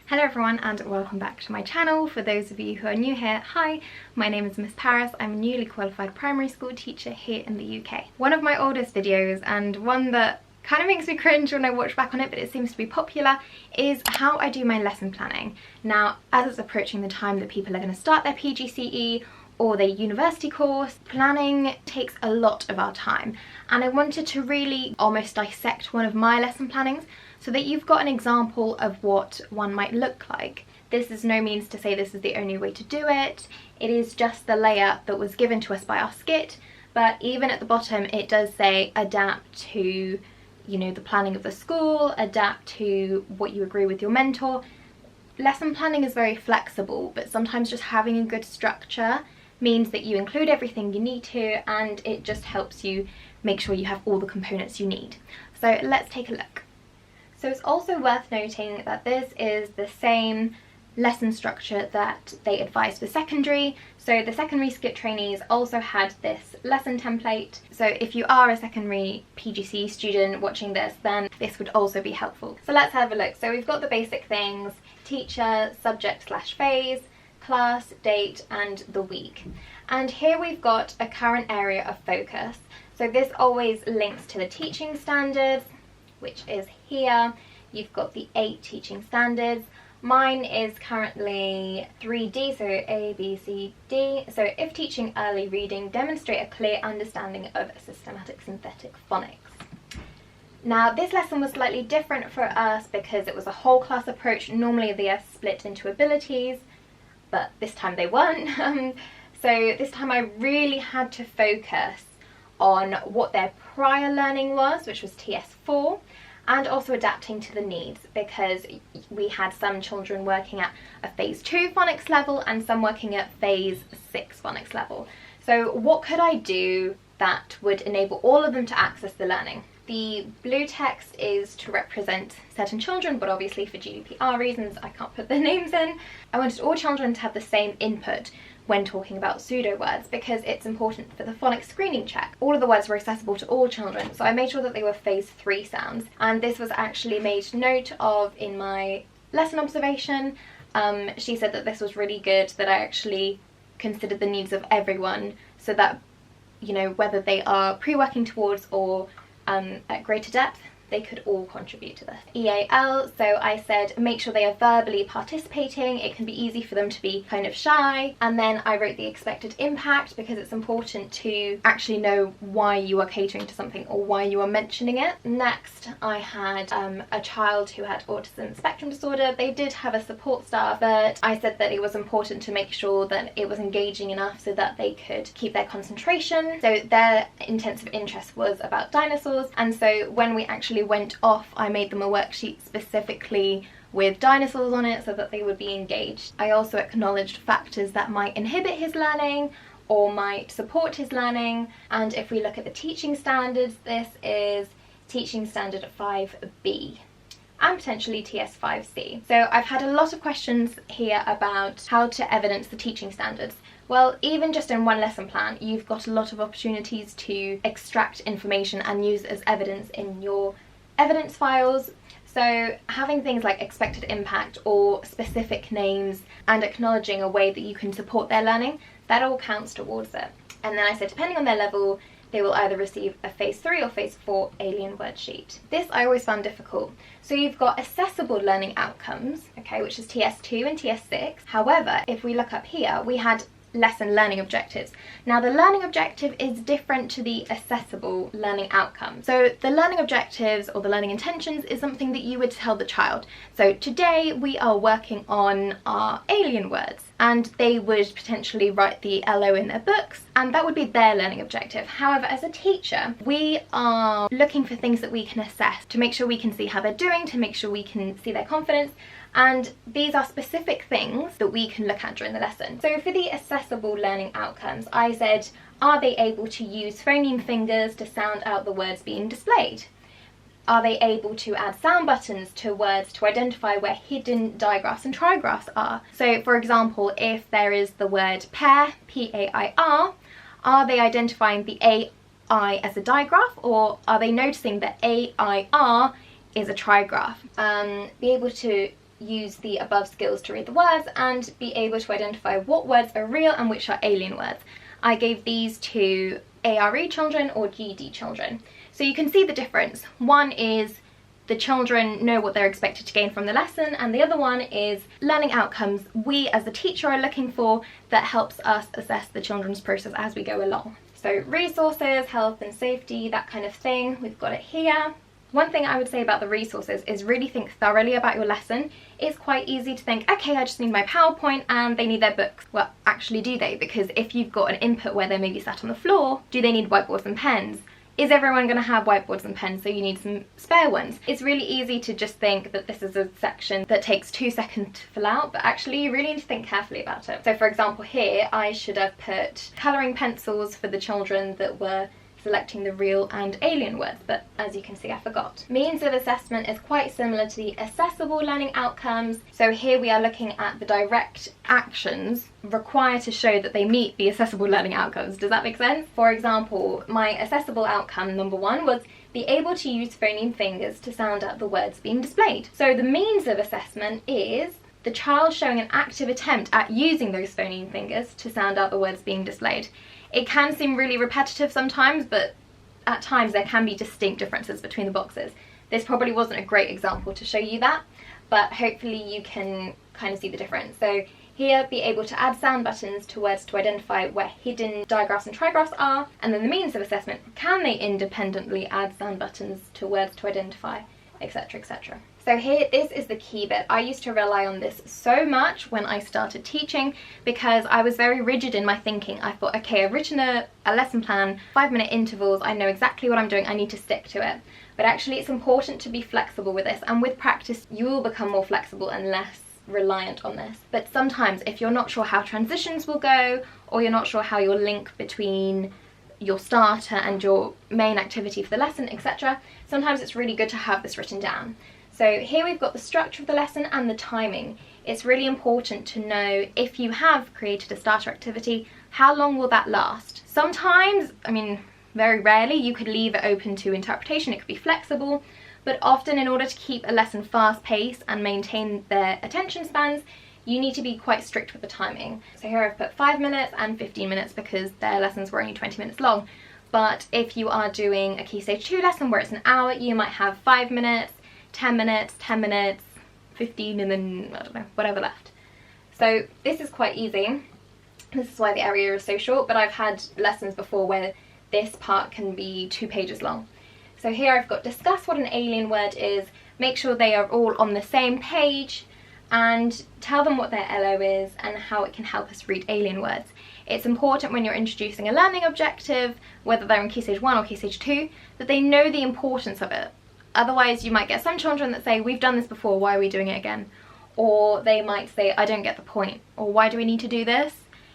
Hello everyone and welcome back to my channel. For those of you who are new here, hi, my name is Miss Paris. I'm a newly qualified primary school teacher here in the UK. One of my oldest videos, and one that kind of makes me cringe when I watch back on it, but it seems to be popular, is how I do my lesson planning. Now, as it's approaching the time that people are going to start their PGCE or their university course, planning takes a lot of our time, and I wanted to really almost dissect one of my lesson plannings so that you've got an example of what one might look like. This is no means to say this is the only way to do it. It is just the layout that was given to us by our skit, but even at the bottom it does say adapt to, you know, the planning of the school, adapt to what you agree with your mentor. Lesson planning is very flexible, but sometimes just having a good structure means that you include everything you need to, and it just helps you make sure you have all the components you need. So let's take a look. So it's also worth noting that this is the same lesson structure that they advised for secondary. So the secondary skit trainees also had this lesson template. So if you are a secondary PGCE student watching this, then this would also be helpful. So let's have a look. So we've got the basic things: teacher, subject/phase, class, date, and the week. And here we've got a current area of focus. So this always links to the teaching standards, which is here. You've got the 8 teaching standards. Mine is currently 3D, so A, B, C, D. So if teaching early reading, demonstrate a clear understanding of systematic synthetic phonics. Now this lesson was slightly different for us because it was a whole class approach. Normally they are split into abilities, but this time they weren't. So this time I really had to focus on what their prior learning was, which was TS4, and also adapting to the needs, because we had some children working at a phase 2 phonics level and some working at phase 6 phonics level. So what could I do that would enable all of them to access the learning? The blue text is to represent certain children, but obviously for GDPR reasons I can't put their names in. I wanted all children to have the same input when talking about pseudo words, because it's important for the phonics screening check. All of the words were accessible to all children, so I made sure that they were phase 3 sounds, and this was actually made note of in my lesson observation. She said that this was really good, that I actually considered the needs of everyone, so that, you know, whether they are pre-working towards or at greater depth, they could all contribute to this. EAL, so I said make sure they are verbally participating. It can be easy for them to be kind of shy. And then I wrote the expected impact, because it's important to actually know why you are catering to something or why you are mentioning it. Next, I had a child who had autism spectrum disorder. They did have a support staff, but I said that it was important to make sure that it was engaging enough so that they could keep their concentration. So their intensive interest was about dinosaurs, and so when we actually went off, I made them a worksheet specifically with dinosaurs on it so that they would be engaged. I also acknowledged factors that might inhibit his learning or might support his learning. And if we look at the teaching standards, this is teaching standard 5B and potentially TS5C. So I've had a lot of questions here about how to evidence the teaching standards. Well, even just in one lesson plan, you've got a lot of opportunities to extract information and use it as evidence in your evidence files. So having things like expected impact or specific names and acknowledging a way that you can support their learning, that all counts towards it. And then I said depending on their level, they will either receive a phase 3 or phase 4 alien worksheet. This I always found difficult. So you've got accessible learning outcomes, okay, which is TS2 and TS6. However, if we look up here, we had lesson learning objectives. Now the learning objective is different to the accessible learning outcome. So the learning objectives or the learning intentions is something that you would tell the child. So today we are working on our alien words, and they would potentially write the LO in their books, and that would be their learning objective. However, as a teacher, we are looking for things that we can assess to make sure we can see how they're doing, to make sure we can see their confidence. And these are specific things that we can look at during the lesson. So for the accessible learning outcomes, I said, are they able to use phoneme fingers to sound out the words being displayed? Are they able to add sound buttons to words to identify where hidden digraphs and trigraphs are? So for example, if there is the word pair, P-A-I-R, are they identifying the A-I as a digraph, or are they noticing that A-I-R is a trigraph? Be able to use the above skills to read the words and be able to identify what words are real and which are alien words. I gave these to ARE children or GED children. So you can see the difference. One is the children know what they're expected to gain from the lesson, and the other one is learning outcomes we as a teacher are looking for that helps us assess the children's process as we go along. So resources, health and safety, that kind of thing, we've got it here. One thing I would say about the resources is really think thoroughly about your lesson. It's quite easy to think, okay, I just need my PowerPoint and they need their books. Well, actually do they? Because if you've got an input where they may be sat on the floor, do they need whiteboards and pens? Is everyone going to have whiteboards and pens, so you need some spare ones? It's really easy to just think that this is a section that takes 2 seconds to fill out, but actually you really need to think carefully about it. So for example here, I should have put colouring pencils for the children that were selecting the real and alien words, but as you can see I forgot. Means of assessment is quite similar to the assessable learning outcomes. So here we are looking at the direct actions required to show that they meet the assessable learning outcomes. Does that make sense? For example, my assessable outcome number 1 was be able to use phoneme fingers to sound out the words being displayed. So the means of assessment is the child showing an active attempt at using those phoneme fingers to sound out the words being displayed. It can seem really repetitive sometimes, but at times there can be distinct differences between the boxes. This probably wasn't a great example to show you that, but hopefully you can kind of see the difference. So here, be able to add sound buttons to words to identify where hidden digraphs and trigraphs are, and then the means of assessment, can they independently add sound buttons to words to identify, etc, etc. So here, this is the key bit. I used to rely on this so much when I started teaching because I was very rigid in my thinking. I thought, okay, I've written a lesson plan, 5-minute intervals, I know exactly what I'm doing, I need to stick to it. But actually it's important to be flexible with this, and with practice you will become more flexible and less reliant on this. But sometimes if you're not sure how transitions will go, or you're not sure how your link between your starter and your main activity for the lesson, etc., sometimes it's really good to have this written down. So here we've got the structure of the lesson and the timing. It's really important to know, if you have created a starter activity, how long will that last? Sometimes, I mean very rarely, you could leave it open to interpretation, it could be flexible, but often in order to keep a lesson fast paced and maintain their attention spans, you need to be quite strict with the timing. So here I've put 5 minutes and 15 minutes because their lessons were only 20 minutes long. But if you are doing a Key Stage 2 lesson where it's an hour, you might have 5 minutes, 10 minutes, 10 minutes, 15, and then, I don't know, whatever left. So this is quite easy. This is why the area is so short, but I've had lessons before where this part can be 2 pages long. So here I've got discuss what an alien word is, make sure they are all on the same page, and tell them what their LO is and how it can help us read alien words. It's important when you're introducing a learning objective, whether they're in Key Stage 1 or Key Stage 2, that they know the importance of it. Otherwise you might get some children that say, we've done this before, why are we doing it again? Or they might say, I don't get the point, or why do we need to do this?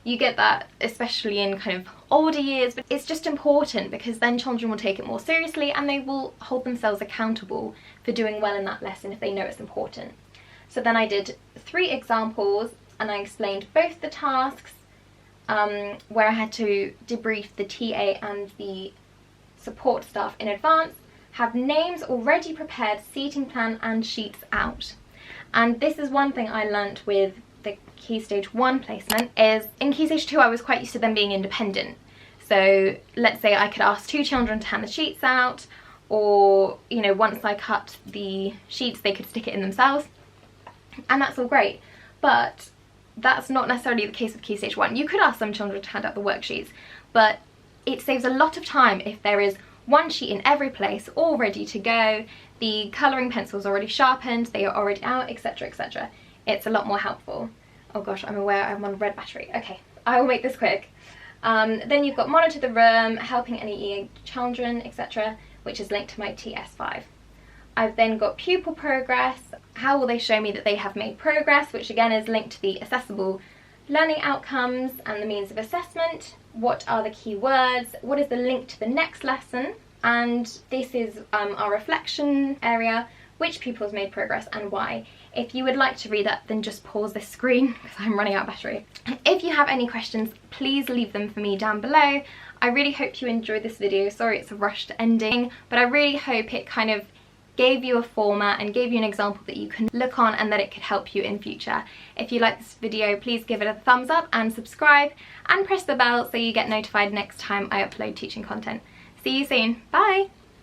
You get that especially in kind of older years, but it's just important because then children will take it more seriously and they will hold themselves accountable for doing well in that lesson if they know it's important. So then I did 3 examples and I explained both the tasks where I had to debrief the TA and the support staff in advance, have names already prepared, seating plan and sheets out. And this is one thing I learnt with the Key Stage 1 placement, is in Key Stage 2 I was quite used to them being independent. So let's say I could ask 2 children to hand the sheets out, or you know, once I cut the sheets they could stick it in themselves, and that's all great. But that's not necessarily the case with Key Stage 1. You could ask some children to hand out the worksheets, but it saves a lot of time if there is one sheet in every place, all ready to go, the colouring pencil's already sharpened, they are already out, etc, etc. It's a lot more helpful. Oh gosh, I'm aware I'm on red battery. Okay, I will make this quick. Then you've got monitor the room, helping any EA children, etc, which is linked to my TS5. I've then got pupil progress, how will they show me that they have made progress, which again is linked to the accessible learning outcomes and the means of assessment. What are the key words? What is the link to the next lesson? And this is our reflection area, which pupils made progress and why. If you would like to read that, then just pause this screen because I'm running out of battery. If you have any questions, please leave them for me down below. I really hope you enjoyed this video. Sorry it's a rushed ending, but I really hope it kind of gave you a format and gave you an example that you can look on and that it could help you in future. If you like this video, please give it a thumbs up and subscribe and press the bell so you get notified next time I upload teaching content. See you soon. Bye!